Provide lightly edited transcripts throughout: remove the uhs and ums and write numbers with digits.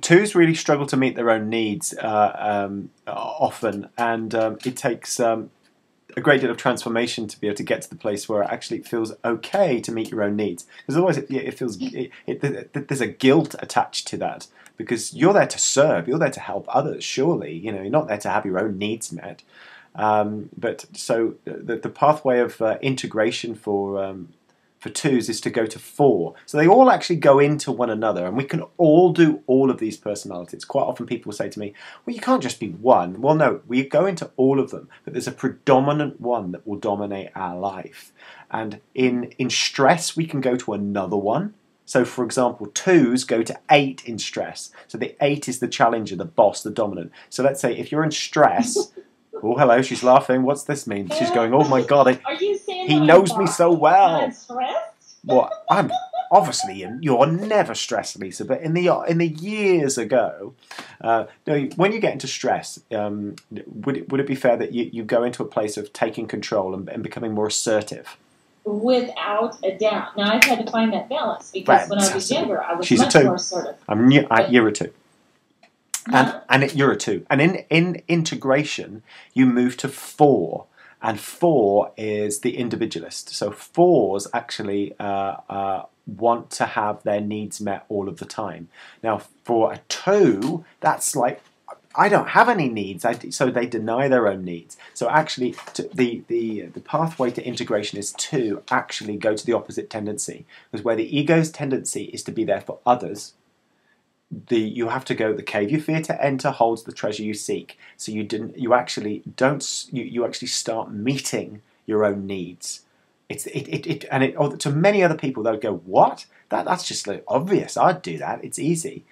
Twos really struggle to meet their own needs often, and it takes a great deal of transformation to be able to get to the place where actually it feels okay to meet your own needs. Because otherwise there's a guilt attached to that, because you're there to serve, you're there to help others, surely. You're not there to have your own needs met. But so the pathway of integration for twos is to go to four. So they all actually go into one another, and we can all do all of these personalities. Quite often people say to me, well, you can't just be one. Well, no, we go into all of them, but there's a predominant one that will dominate our life. And in stress, we can go to another one. So, for example, twos go to 8 in stress. So the 8 is the challenger, the boss, the dominant. So let's say if you're in stress... Oh, hello, she's laughing. What's this mean? She's going, oh my God, Are you saying he knows me so well. I'm stressed? Well, I'm obviously, you're never stressed, Lisa, but in the years ago, when you get into stress, would it be fair that you go into a place of taking control and becoming more assertive? Without a doubt. Now, I've had to find that balance, because when I was younger, I was much more assertive. You're a 2. And you're a 2. And in integration, you move to 4. And 4 is the individualist. So 4s actually want to have their needs met all of the time. Now, for a 2, that's like, I don't have any needs, so they deny their own needs. So actually, the pathway to integration is to actually go to the opposite tendency. Because where the ego's tendency is to be there for others, you have to go, the cave you fear to enter holds the treasure you seek. So you actually start meeting your own needs. To many other people, they'll go, what? That's just like obvious. I'd do that. It's easy.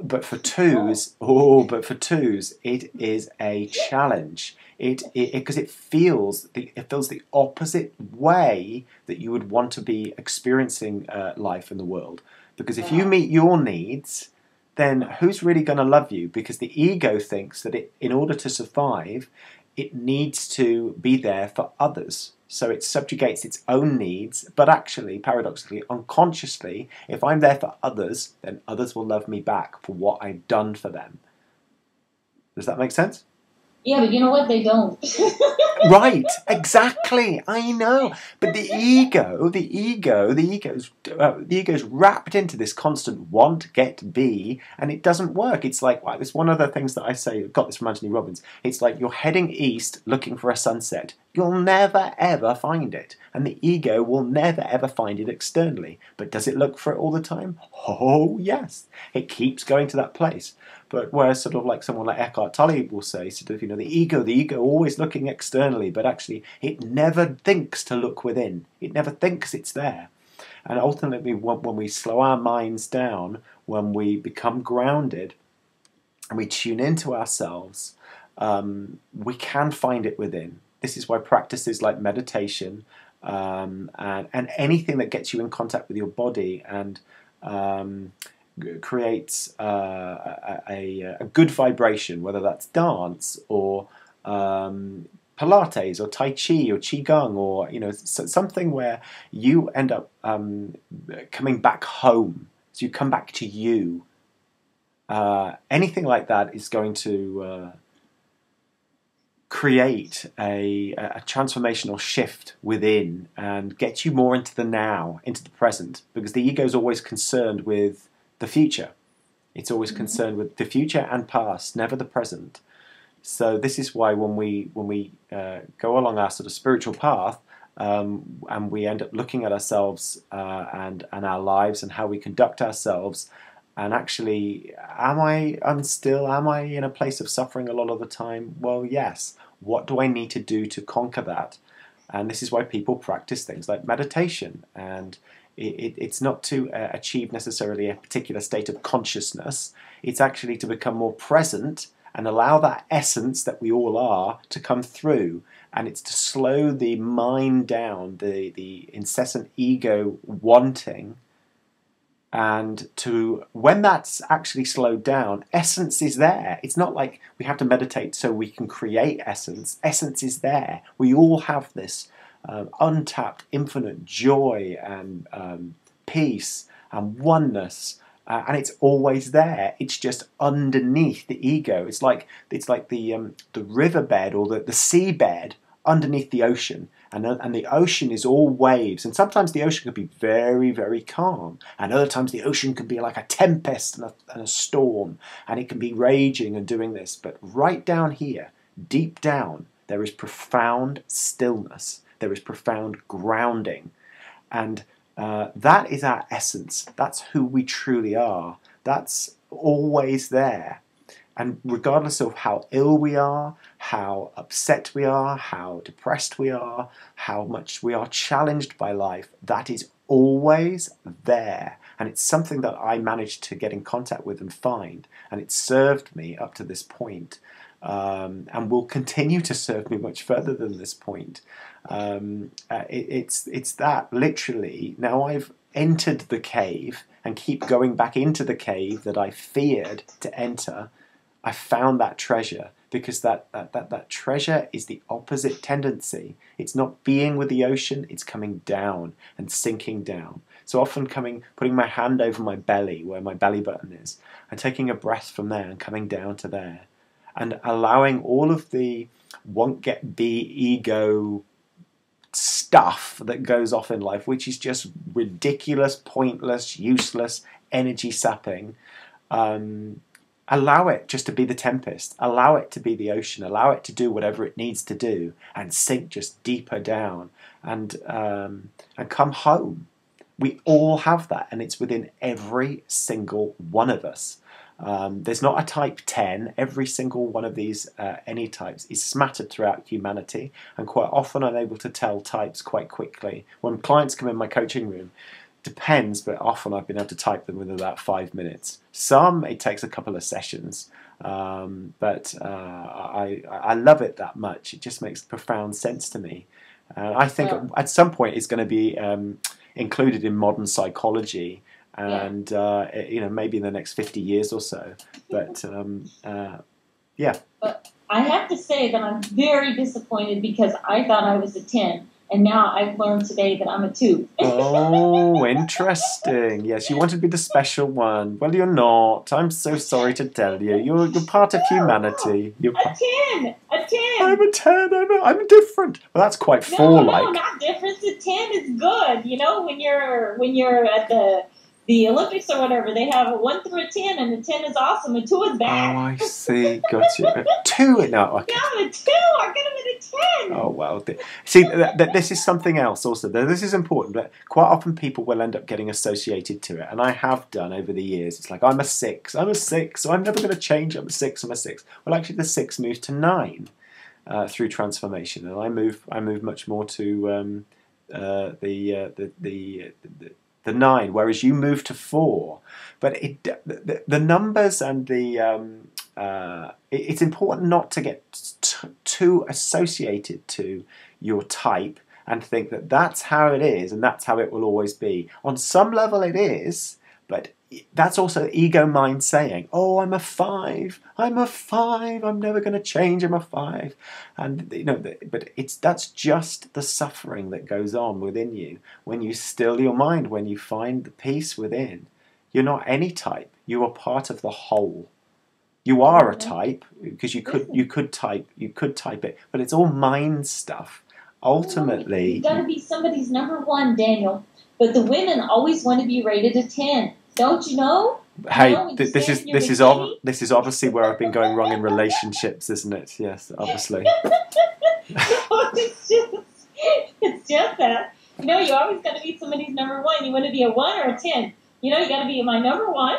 But for twos, it is a challenge. Because it feels the opposite way that you would want to be experiencing life in the world. Because if you meet your needs, then who's really going to love you? Because the ego thinks that in order to survive, it needs to be there for others. So it subjugates its own needs, but actually, paradoxically, unconsciously, if I'm there for others, then others will love me back for what I've done for them. Does that make sense? Yeah, but you know what? They don't. Right, exactly. I know, but the ego's wrapped into this constant want, get, be, and it doesn't work. It's like, there's one of the things that I say. I got this from Anthony Robbins. It's like you're heading east looking for a sunset. You'll never ever find it, and the ego will never ever find it externally. But does it look for it all the time? Oh yes, it keeps going to that place. But whereas sort of like someone like Eckhart Tolle will say, sort of, the ego always looking externally, but actually it never thinks to look within. It never thinks it's there. And ultimately, when we slow our minds down, when we become grounded, and we tune into ourselves, we can find it within. This is why practices like meditation and anything that gets you in contact with your body and creates a good vibration, whether that's dance or Pilates or Tai Chi or Qigong, or something where you end up coming back home. So you come back to you. Anything like that is going to create a transformational shift within and get you more into the now, into the present, because the ego is always concerned with the future. It's always concerned with the future and past, never the present. So this is why when we go along our sort of spiritual path, and we end up looking at ourselves and our lives and how we conduct ourselves, and actually, am I unstill? Am I in a place of suffering a lot of the time? Well, yes. What do I need to do to conquer that? And this is why people practice things like meditation. And it's not to achieve necessarily a particular state of consciousness. It's actually to become more present and allow that essence that we all are to come through. And it's to slow the mind down, the incessant ego wanting. And when that's actually slowed down, essence is there. It's not like we have to meditate so we can create essence. Essence is there. We all have this untapped, infinite joy and peace and oneness And it's always there. It's just underneath the ego. It's like the riverbed or the seabed underneath the ocean, and the ocean is all waves. And sometimes the ocean can be very, very calm, and other times the ocean can be like a tempest and a storm, and it can be raging and doing this. But right down here, deep down, there is profound stillness. There is profound grounding, and that is our essence. That's who we truly are. That's always there. And regardless of how ill we are, how upset we are, how depressed we are, how much we are challenged by life, that is always there. And it's something that I managed to get in contact with and find. And it served me up to this point, and will continue to serve me much further than this point. It's that, literally, now I've entered the cave and keep going back into the cave that I feared to enter. I found that treasure, because that treasure is the opposite tendency. It's not being with the ocean, it's coming down and sinking down. So often putting my hand over my belly, where my belly button is, and taking a breath from there and coming down to there, and allowing all of the won't get be ego stuff that goes off in life, which is just ridiculous, pointless, useless, energy sapping. Allow it just to be the tempest. Allow it to be the ocean. Allow it to do whatever it needs to do, and sink just deeper down, and come home. We all have that, and it's within every single one of us. There's not a type 10. Every single one of these any types is smattered throughout humanity, and quite often I'm able to tell types quite quickly. When clients come in my coaching room, depends, but often I've been able to type them within about 5 minutes. Some, it takes a couple of sessions, but I love it that much. It just makes profound sense to me. I think at some point it's going to be included in modern psychology, and maybe in the next 50 years or so. But yeah. But I have to say that I'm very disappointed, because I thought I was a 10. And now I've learned today that I'm a 2. Oh, interesting. Yes, you want to be the special one. Well, you're not. I'm so sorry to tell you. You're part of humanity. You're a 10. A 10. I'm a 10. I'm different. Well, that's quite 4-like. No, not different. A 10 is good. You know, when you're at the Olympics or whatever, they have a 1 through a 10, and a 10 is awesome, a 2 is bad. Oh, I see. Got you. 2? No, okay. Yeah, a 2. I could have been a 10. Oh, well. See, this is something else also. This is important, but quite often people will end up getting associated to it, and I have done over the years. It's like, I'm a 6, so I'm never going to change. I'm a 6. Well, actually, the 6 moves to 9 through transformation, and I move much more to the 9, whereas you move to 4. But the numbers and it's important not to get too associated to your type and think that that's how it is and that's how it will always be. On some level it is, but that's also ego mind saying, oh, I'm a 5, I'm never going to change, I'm a 5. And but that's just the suffering that goes on within you. When you still your mind, when you find the peace within, you're not any type, you are part of the whole. You are a type, because you could type it, but it's all mind stuff. Ultimately, you've got to be somebody's number 1, Daniel. But the women always want to be rated a 10. Don't you know? Hey, this is obviously where I've been going wrong in relationships, isn't it? Yes, obviously. It's just that. You always got to be somebody's number 1. You want to be a 1 or a 10. You got to be my number 1,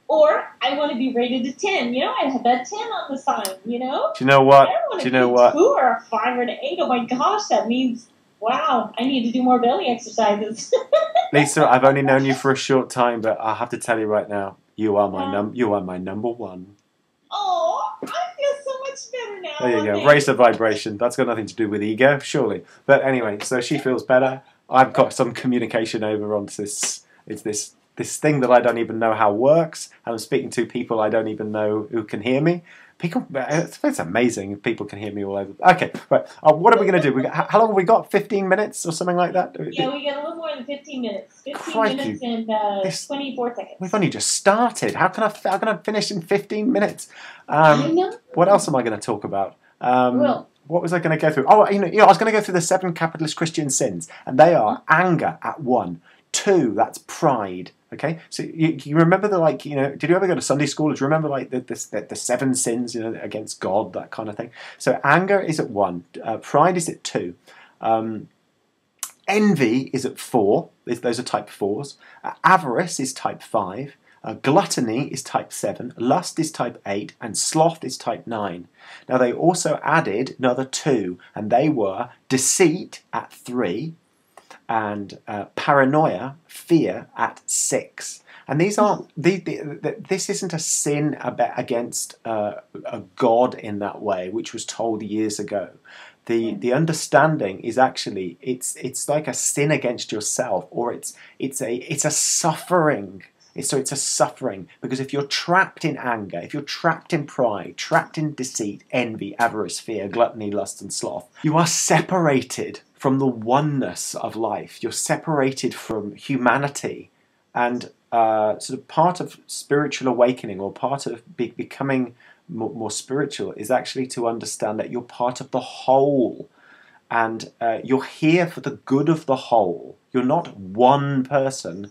or I want to be rated a 10. I have that 10 on the sign. Do you know what? I don't want to be a 2 or a 5 or an 8. Oh my gosh, that means, wow, I need to do more belly exercises. Lisa, I've only known you for a short time, but I have to tell you right now, you are my number 1. Oh, I feel so much better now. There you go. Raise the vibration. That's got nothing to do with ego, surely. But anyway, so she feels better. I've got some communication over onto this. It's this this thing that I don't even know how works, and I'm speaking to people I don't even know who can hear me. People, it's amazing if people can hear me all over. Okay, right. What are we going to do? How long have we got? 15 minutes or something like that? Yeah, we got a little more than 15 minutes. 15 Crikey. minutes and 24 seconds. We've only just started. How can I finish in 15 minutes? I know. What else am I going to talk about? Well, what was I going to go through? Oh, I was going to go through the 7 capitalist Christian sins, and they are anger at 1, 2, that's pride. Okay, so you remember did you ever go to Sunday school? Do you remember the 7 sins, against God, that kind of thing? So anger is at 1, pride is at 2, envy is at 4. Those are type 4s. Avarice is type 5. Gluttony is type 7, lust is type 8, and sloth is type 9. Now they also added another 2, and they were deceit at 3, and paranoia, fear, at 6. And these aren't. This isn't a sin against a God in that way, which was told years ago. The understanding is actually it's like a sin against yourself, or it's a suffering. It's a suffering, because if you're trapped in anger, if you're trapped in pride, trapped in deceit, envy, avarice, fear, gluttony, lust, and sloth, you are separated from the oneness of life. You're separated from humanity, and sort of part of spiritual awakening, or part of becoming more spiritual, is actually to understand that you're part of the whole, and you're here for the good of the whole. You're not one person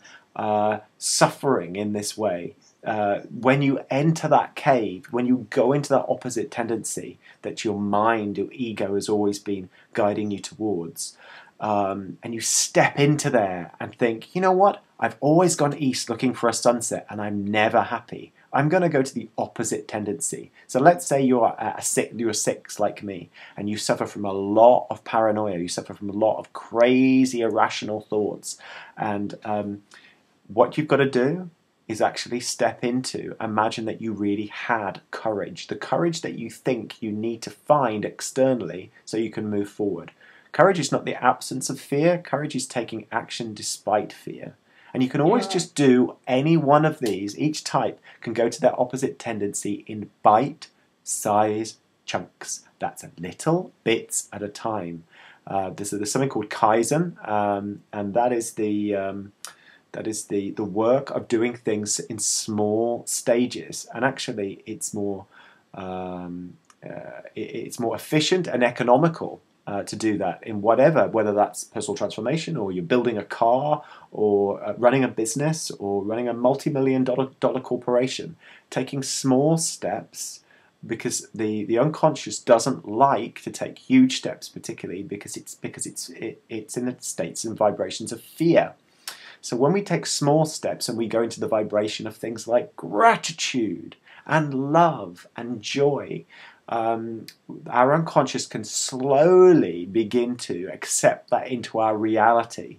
suffering in this way. When you enter that cave, when you go into that opposite tendency that your mind, your ego has always been guiding you towards, and you step into there and think, you know what, I've always gone east looking for a sunset and I'm never happy. I'm going to go to the opposite tendency. So let's say you're a 6 like me, and you suffer from a lot of paranoia, you suffer from a lot of crazy irrational thoughts, and what you've got to do is actually step into, imagine that you really had courage, the courage that you think you need to find externally so you can move forward. Courage is not the absence of fear, courage is taking action despite fear. And you can always just do any one of these. Each type can go to their opposite tendency in bite-size chunks. That's little bits at a time. There's something called Kaizen, and that is the work of doing things in small stages. And actually, it's more efficient and economical to do that in whether that's personal transformation, or you're building a car, or running a business, or running a multi-million-dollar corporation. Taking small steps, because the unconscious doesn't like to take huge steps, particularly because it's in the states and vibrations of fear. So when we take small steps and we go into the vibration of things like gratitude and love and joy, our unconscious can slowly begin to accept that into our reality,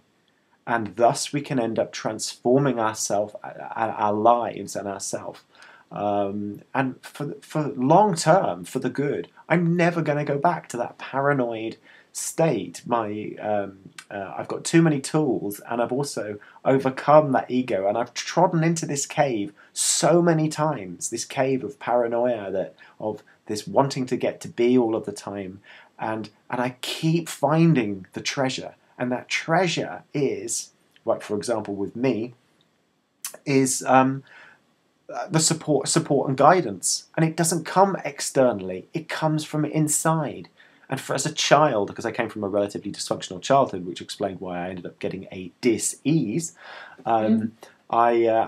and thus we can end up transforming ourselves, our lives, and ourselves. And for long term, for the good. I'm never going to go back to that paranoid state. I've got too many tools, and I've also overcome that ego, and I've trodden into this cave so many times, this cave of paranoia, of this wanting to get to be all of the time, and I keep finding the treasure, and that treasure is, like for example with me, is the support and guidance, and it doesn't come externally, it comes from inside. And as a child, because I came from a relatively dysfunctional childhood, which explained why I ended up getting a dis-ease, I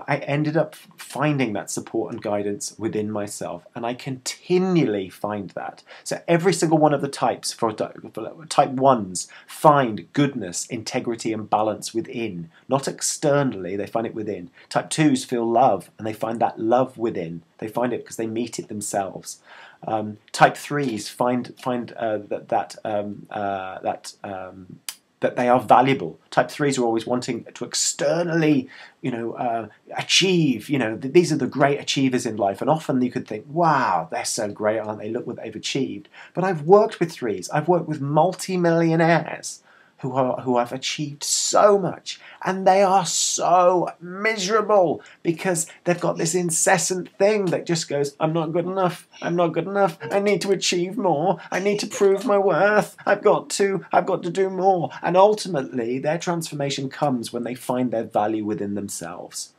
ended up finding that support and guidance within myself, and I continually find that. So every single one of the types, for type 1s, find goodness, integrity and balance within, not externally, they find it within. Type 2s feel love, and they find that love within. They find it because they meet it themselves. Type 3s find that they are valuable. Type 3s are always wanting to externally, achieve. These are the great achievers in life, and often you could think, wow, they're so great, aren't they? Look what they've achieved. But I've worked with 3s. I've worked with multi-millionaires who have achieved so much, and they are so miserable because they've got this incessant thing that just goes, I'm not good enough, I'm not good enough, I need to achieve more, I need to prove my worth, I've got to do more. And ultimately their transformation comes when they find their value within themselves.